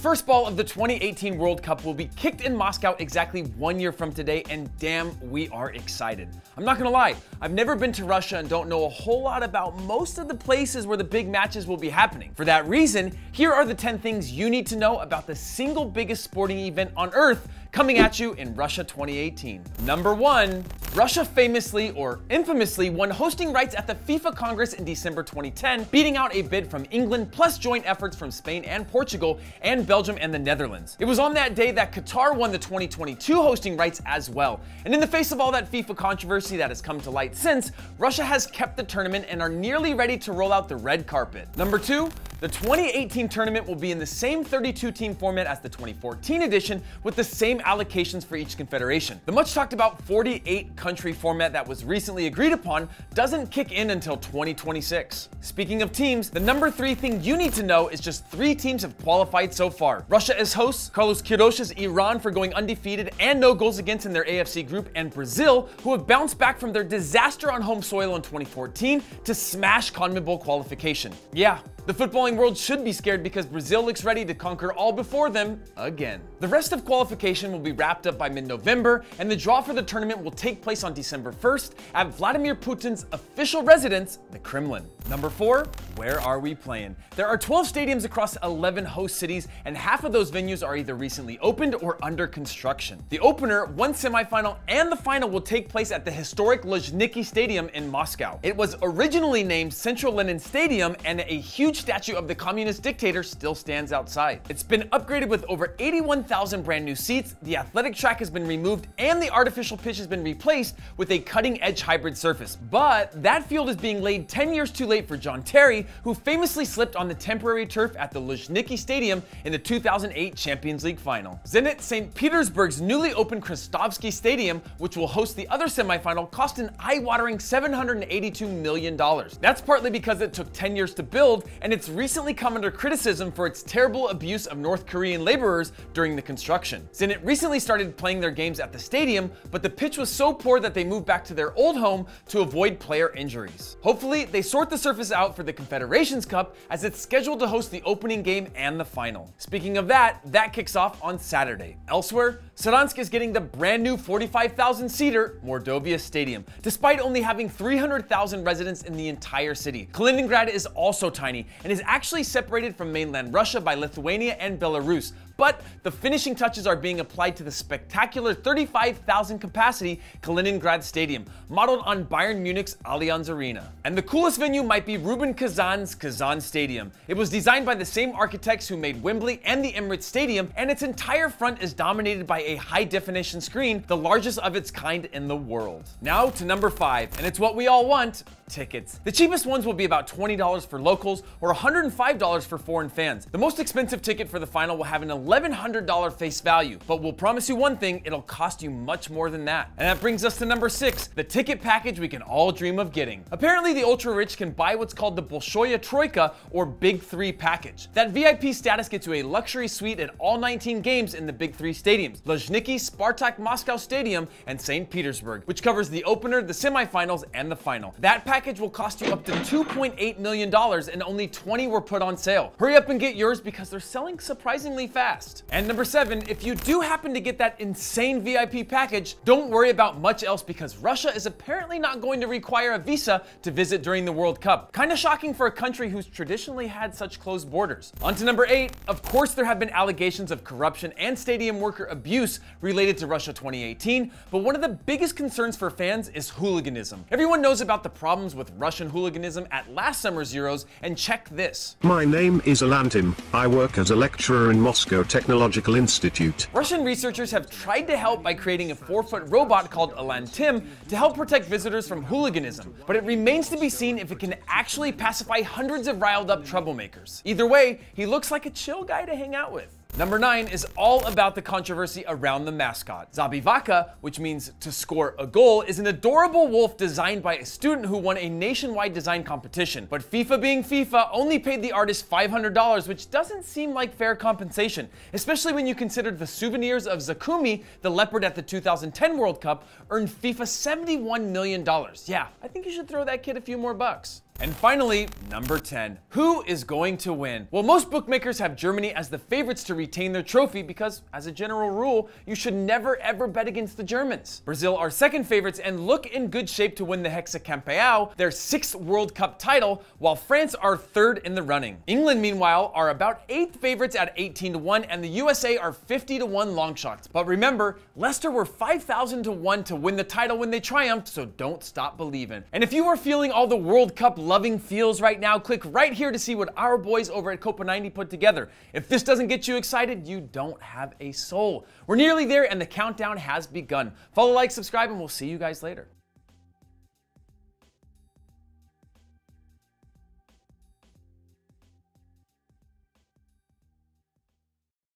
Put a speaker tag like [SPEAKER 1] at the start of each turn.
[SPEAKER 1] first ball of the 2018 World Cup will be kicked in Moscow exactly 1 year from today, and damn, we are excited. I'm not gonna lie, I've never been to Russia and don't know a whole lot about most of the places where the big matches will be happening. For that reason, here are the 10 things you need to know about the single biggest sporting event on Earth coming at you in Russia 2018. Number 1, Russia famously or infamously won hosting rights at the FIFA Congress in December 2010, beating out a bid from England plus joint efforts from Spain and Portugal and Belgium and the Netherlands. It was on that day that Qatar won the 2022 hosting rights as well. And in the face of all that FIFA controversy that has come to light since, Russia has kept the tournament and are nearly ready to roll out the red carpet. Number 2, the 2018 tournament will be in the same 32-team format as the 2014 edition, with the same allocations for each confederation. The much talked about 48-country format that was recently agreed upon doesn't kick in until 2026. Speaking of teams, the number 3 thing you need to know is just 3 teams have qualified so far. Russia as hosts, Carlos Queiroz's Iran for going undefeated and no goals against in their AFC group, and Brazil, who have bounced back from their disaster on home soil in 2014 to smash CONMEBOL qualification. Yeah, the footballing world should be scared because Brazil looks ready to conquer all before them again. The rest of qualification will be wrapped up by mid-November, and the draw for the tournament will take place on December 1st at Vladimir Putin's official residence, the Kremlin. Number 4, where are we playing? There are 12 stadiums across 11 host cities, and half of those venues are either recently opened or under construction. The opener, one semifinal, and the final will take place at the historic Luzhniki Stadium in Moscow. It was originally named Central Lenin Stadium, and a huge statue of the communist dictator still stands outside. It's been upgraded with over 81,000 brand new seats, the athletic track has been removed, and the artificial pitch has been replaced with a cutting-edge hybrid surface. But that field is being laid 10 years too late for John Terry, who famously slipped on the temporary turf at the Luzhniki Stadium in the 2008 Champions League final. Zenit St. Petersburg's newly opened Krestovsky Stadium, which will host the other semifinal, cost an eye-watering $782 million. That's partly because it took 10 years to build, and it's recently come under criticism for its terrible abuse of North Korean laborers during the construction. Zenit recently started playing their games at the stadium, but the pitch was so poor that they moved back to their old home to avoid player injuries. Hopefully, they sort the surface out for the Confederations Cup, as it's scheduled to host the opening game and the final. Speaking of that kicks off on Saturday. Elsewhere, Saransk is getting the brand new 45,000-seater Mordovia Stadium, despite only having 300,000 residents in the entire city. Kaliningrad is also tiny and is actually separated from mainland Russia by Lithuania and Belarus, but the finishing touches are being applied to the spectacular 35,000 capacity Kaliningrad Stadium, modeled on Bayern Munich's Allianz Arena. And the coolest venue might be Rubin Kazan's Kazan Stadium. It was designed by the same architects who made Wembley and the Emirates Stadium, and its entire front is dominated by a high-definition screen, the largest of its kind in the world. Now to number 5, and it's what we all want: tickets. The cheapest ones will be about $20 for locals or $105 for foreign fans. The most expensive ticket for the final will have an $1,100 face value, but we'll promise you one thing: it'll cost you much more than that. And that brings us to number 6, the ticket package we can all dream of getting. Apparently, the ultra-rich can buy what's called the Bolshoye Troika, or Big 3 package. That VIP status gets you a luxury suite at all 19 games in the Big 3 stadiums: Luzhniki, Spartak Moscow Stadium, and St. Petersburg, which covers the opener, the semifinals, and the final. That package will cost you up to $2.8 million, and only 20 were put on sale. Hurry up and get yours because they're selling surprisingly fast. And number 7, if you do happen to get that insane VIP package, don't worry about much else because Russia is apparently not going to require a visa to visit during the World Cup. Kinda shocking for a country who's traditionally had such closed borders. On to number 8, of course there have been allegations of corruption and stadium worker abuse related to Russia 2018, but one of the biggest concerns for fans is hooliganism. Everyone knows about the problems with Russian hooliganism at last summer's Euros, and check this.
[SPEAKER 2] My name is Alantim. I work as a lecturer in Moscow Technological Institute.
[SPEAKER 1] Russian researchers have tried to help by creating a 4-foot robot called Alantim to help protect visitors from hooliganism, but it remains to be seen if it can actually pacify hundreds of riled up troublemakers. Either way, he looks like a chill guy to hang out with. Number 9 is all about the controversy around the mascot. Zabivaka, which means to score a goal, is an adorable wolf designed by a student who won a nationwide design competition. But FIFA being FIFA only paid the artist $500, which doesn't seem like fair compensation, especially when you consider the souvenirs of Zakumi, the leopard at the 2010 World Cup, earned FIFA $71 million. Yeah, I think you should throw that kid a few more bucks. And finally, number 10. Who is going to win? Well, most bookmakers have Germany as the favorites to retain their trophy because, as a general rule, you should never ever bet against the Germans. Brazil are second favorites and look in good shape to win the Hexacampeão, their 6th World Cup title, while France are third in the running. England, meanwhile, are about 8th favorites at 18-1, and the USA are 50-1 long shots. But remember, Leicester were 5,000-1 to win the title when they triumphed, so don't stop believing. And if you are feeling all the World Cup loving feels right now, click right here to see what our boys over at Copa 90 put together. If this doesn't get you excited, you don't have a soul. We're nearly there and the countdown has begun. Follow, like, subscribe, and we'll see you guys later.